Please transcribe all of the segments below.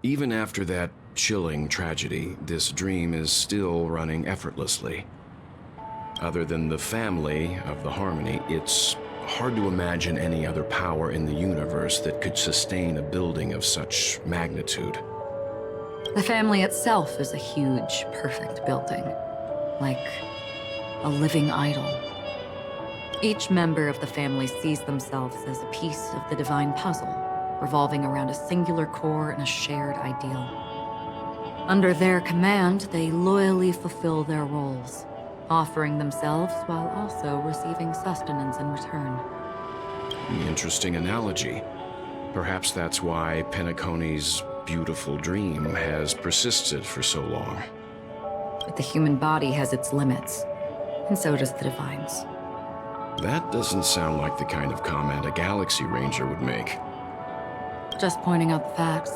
Even after that chilling tragedy, this dream is still running effortlessly. Other than the family of the Harmony, it's hard to imagine any other power in the universe that could sustain a building of such magnitude. The family itself is a huge, perfect building. Like a living idol. Each member of the family sees themselves as a piece of the divine puzzle, revolving around a singular core and a shared ideal. Under their command, they loyally fulfill their roles, offering themselves while also receiving sustenance in return. Interesting analogy. Perhaps that's why Penacony's beautiful dream has persisted for so long. But the human body has its limits, and so does the Divine's. That doesn't sound like the kind of comment a Galaxy Ranger would make. Just pointing out the facts.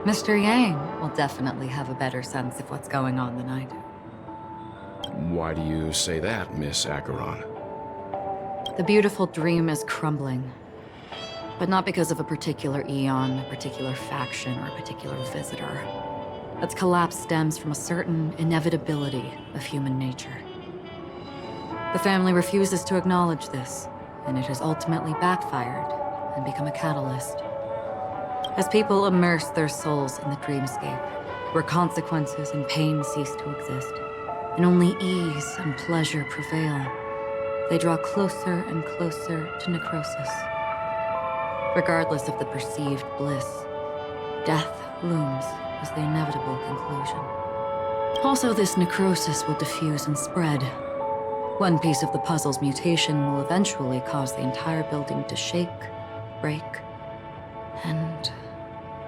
Mr. Yang will definitely have a better sense of what's going on than I do. Why do you say that, Miss Acheron? The beautiful dream is crumbling. But not because of a particular eon, a particular faction, or a particular visitor. Its collapse stems from a certain inevitability of human nature. The family refuses to acknowledge this, and it has ultimately backfired and become a catalyst. As people immerse their souls in the dreamscape, where consequences and pain cease to exist, and only ease and pleasure prevail, they draw closer and closer to necrosis. Regardless of the perceived bliss, death looms as the inevitable conclusion. Also, this necrosis will diffuse and spread. One piece of the puzzle's mutation will eventually cause the entire building to shake, break, and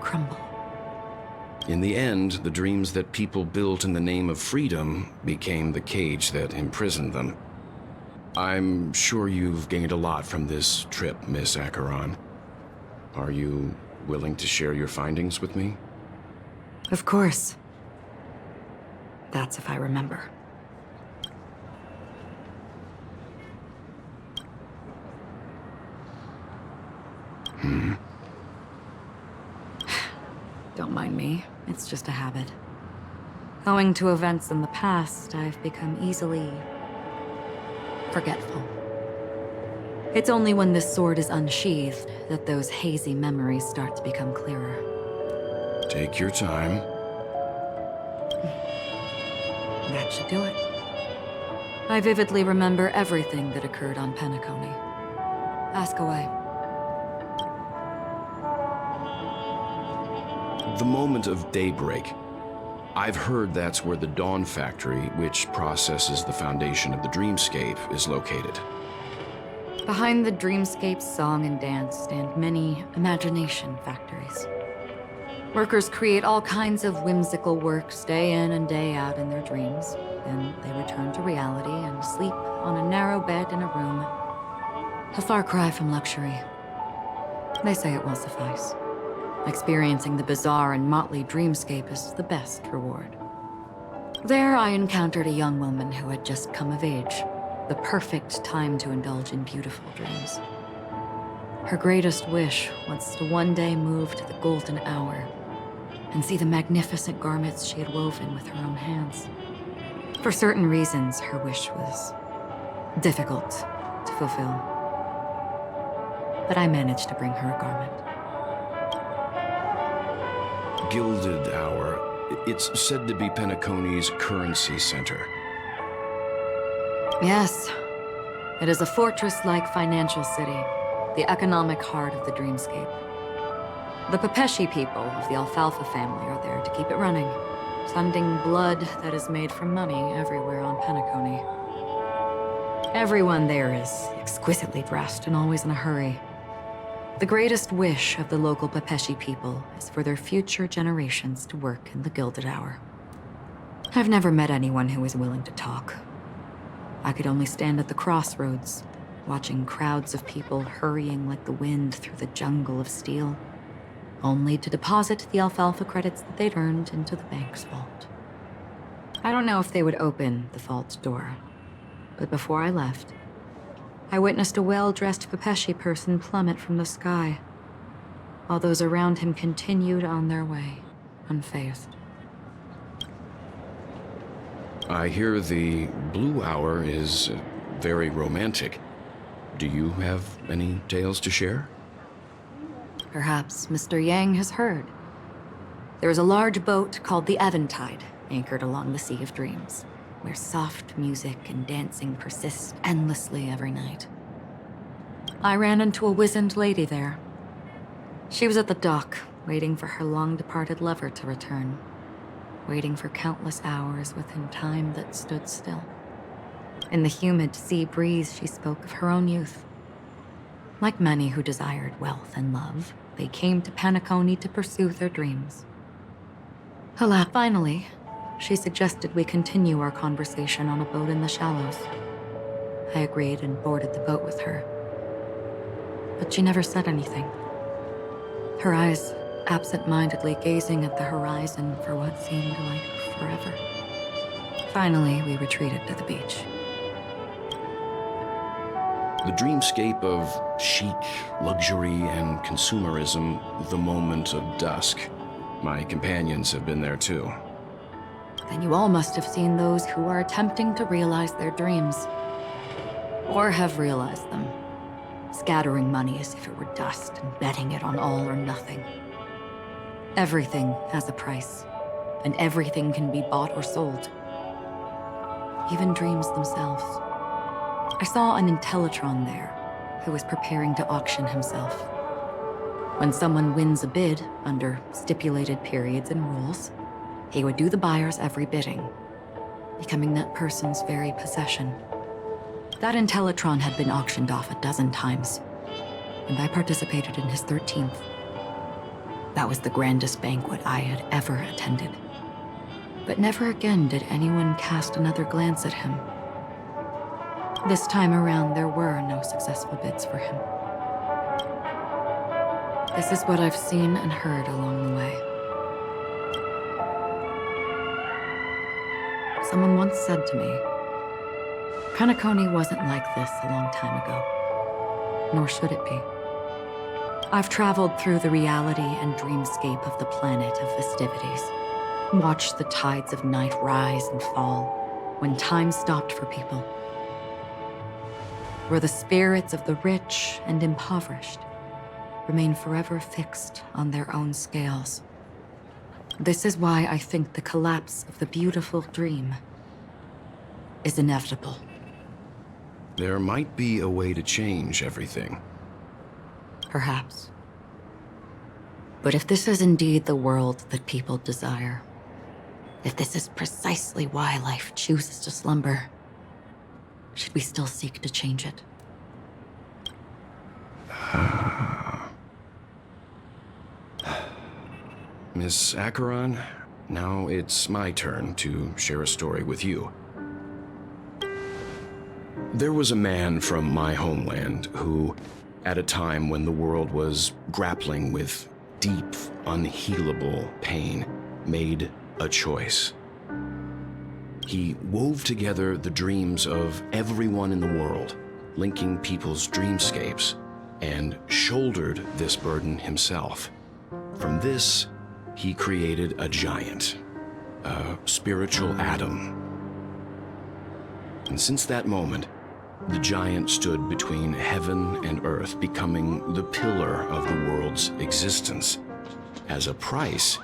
crumble. In the end, the dreams that people built in the name of freedom became the cage that imprisoned them. I'm sure you've gained a lot from this trip, Miss Acheron. Are you willing to share your findings with me? Of course. That's if I remember. Don't mind me. It's just a habit. Owing to events in the past, I've become easily forgetful. It's only when this sword is unsheathed that those hazy memories start to become clearer. Take your time. That should do it. I vividly remember everything that occurred on Penacony. Ask away. The moment of daybreak. I've heard that's where the Dawn Factory, which processes the foundation of the dreamscape, is located. Behind the dreamscape's song and dance stand many imagination factories. Workers create all kinds of whimsical works day in and day out in their dreams. Then they return to reality and sleep on a narrow bed in a room. A far cry from luxury. They say it will suffice. Experiencing the bizarre and motley dreamscape is the best reward. There I encountered a young woman who had just come of age. The perfect time to indulge in beautiful dreams. Her greatest wish was to one day move to the golden hour and see the magnificent garments she had woven with her own hands. For certain reasons, her wish was difficult to fulfill. But I managed to bring her a garment. Gilded Hour. It's said to be Penacony's currency center. Yes. It is a fortress-like financial city, the economic heart of the dreamscape. The Pepeshi people of the Alfalfa family are there to keep it running, sending blood that is made from money everywhere on Penacony. Everyone there is exquisitely dressed and always in a hurry. The greatest wish of the local Pepeshi people is for their future generations to work in the Gilded Hour. I've never met anyone who is willing to talk. I could only stand at the crossroads, watching crowds of people hurrying like the wind through the jungle of steel, only to deposit the alfalfa credits that they'd earned into the bank's vault. I don't know if they would open the vault door, but before I left, I witnessed a well-dressed Pepeshi person plummet from the sky. while those around him continued on their way, unfazed. I hear the Blue Hour is very romantic. Do you have any tales to share? Perhaps Mr. Yang has heard. There is a large boat called the Eventide, anchored along the Sea of Dreams, where soft music and dancing persist endlessly every night. I ran into a wizened lady there. She was at the dock, waiting for her long-departed lover to return, waiting for countless hours within time that stood still. In the humid sea breeze, she spoke of her own youth. Like many who desired wealth and love, they came to Penacony to pursue their dreams. Alas, finally, she suggested we continue our conversation on a boat in the shallows. I agreed and boarded the boat with her. But she never said anything. Her eyes absent-mindedly gazing at the horizon for what seemed like forever. Finally, we retreated to the beach. The dreamscape of chic, luxury, and consumerism, the moment of dusk. My companions have been there too. Then you all must have seen those who are attempting to realize their dreams. Or have realized them. Scattering money as if it were dust and betting it on all or nothing. Everything has a price, and everything can be bought or sold. Even dreams themselves. I saw an Intellitron there, who was preparing to auction himself. When someone wins a bid under stipulated periods and rules, he would do the buyer's every bidding, becoming that person's very possession. That Intellitron had been auctioned off a dozen times, and I participated in his 13th. That was the grandest banquet I had ever attended. But never again did anyone cast another glance at him. This time around, there were no successful bids for him. This is what I've seen and heard along the way. Someone once said to me, Penacony wasn't like this a long time ago, nor should it be. I've traveled through the reality and dreamscape of the planet of festivities, watched the tides of night rise and fall when time stopped for people, where the spirits of the rich and impoverished remain forever fixed on their own scales. This is why I think the collapse of the beautiful dream is inevitable. There might be a way to change everything. Perhaps. But if this is indeed the world that people desire, if this is precisely why life chooses to slumber, should we still seek to change it? Miss Acheron, now it's my turn to share a story with you. There was a man from my homeland who, at a time when the world was grappling with deep, unhealable pain, made a choice. He wove together the dreams of everyone in the world, linking people's dreamscapes, and shouldered this burden himself. From this, he created a giant, a spiritual atom. And since that moment, the giant stood between heaven and earth, becoming the pillar of the world's existence. As a price,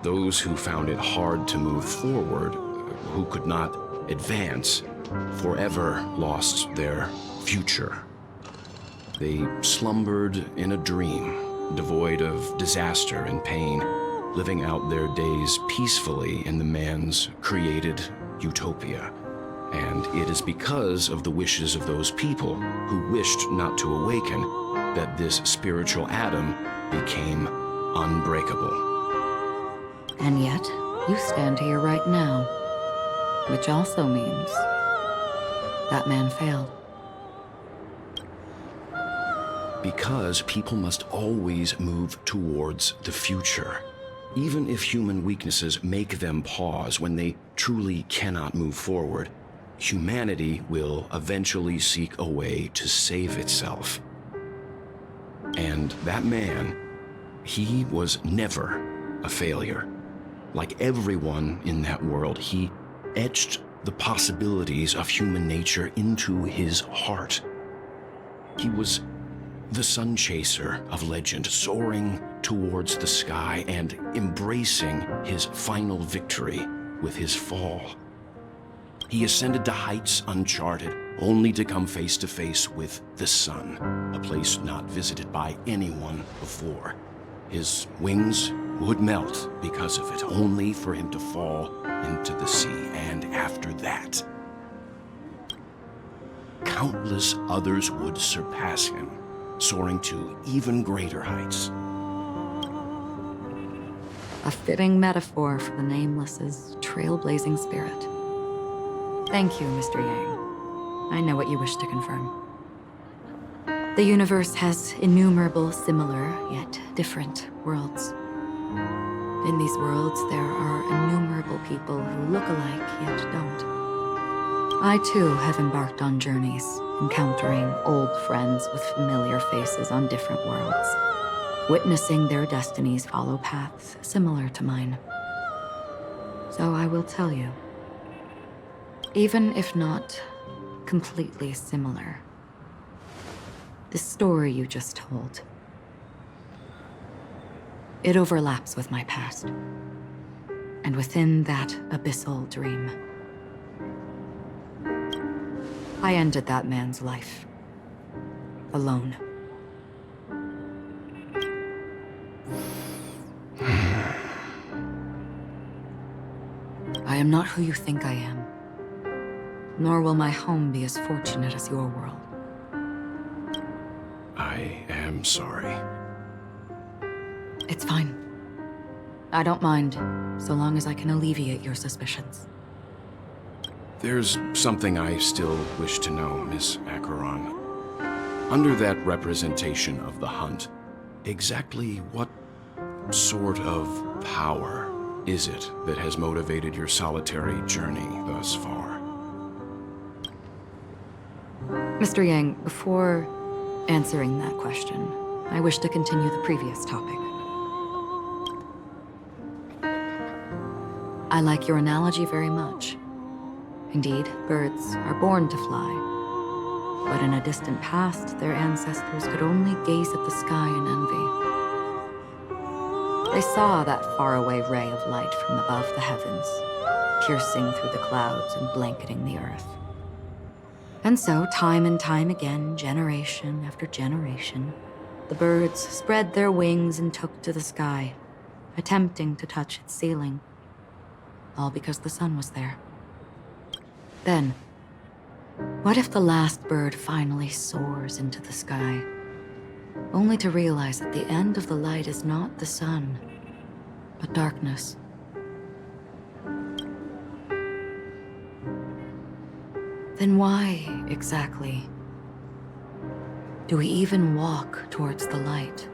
those who found it hard to move forward, who could not advance, forever lost their future. They slumbered in a dream, devoid of disaster and pain, living out their days peacefully in the man's created utopia. And it is because of the wishes of those people who wished not to awaken that this spiritual atom became unbreakable. And yet, you stand here right now, which also means that man failed. Because people must always move towards the future. Even if human weaknesses make them pause when they truly cannot move forward, humanity will eventually seek a way to save itself. And that man, he was never a failure. Like everyone in that world, he etched the possibilities of human nature into his heart. He was the sun chaser of legend, soaring towards the sky and embracing his final victory with his fall. He ascended to heights uncharted, only to come face to face with the sun, a place not visited by anyone before. His wings would melt because of it, only for him to fall into the sea. And after that, countless others would surpass him, soaring to even greater heights. A fitting metaphor for the Nameless's trailblazing spirit. Thank you, Mr. Yang. I know what you wish to confirm. The universe has innumerable similar, yet different worlds. In these worlds, there are innumerable people who look alike, yet don't. I, too, have embarked on journeys, encountering old friends with familiar faces on different worlds, witnessing their destinies follow paths similar to mine. So I will tell you, even if not completely similar, the story you just told, it overlaps with my past. And within that abyssal dream, I ended that man's life. Alone. I am not who you think I am. Nor will my home be as fortunate as your world. I am sorry. It's fine. I don't mind, so long as I can alleviate your suspicions. There's something I still wish to know, Miss Acheron. Under that representation of the hunt, exactly what sort of power is it that has motivated your solitary journey thus far? Mr. Yang, before answering that question, I wish to continue the previous topic. I like your analogy very much. Indeed, birds are born to fly. But in a distant past, their ancestors could only gaze at the sky in envy. They saw that faraway ray of light from above the heavens, piercing through the clouds and blanketing the earth. And so, time and time again, generation after generation, the birds spread their wings and took to the sky, attempting to touch its ceiling. All because the sun was there. Then, what if the last bird finally soars into the sky, only to realize that the end of the light is not the sun, but darkness? Then why, exactly, do we even walk towards the light?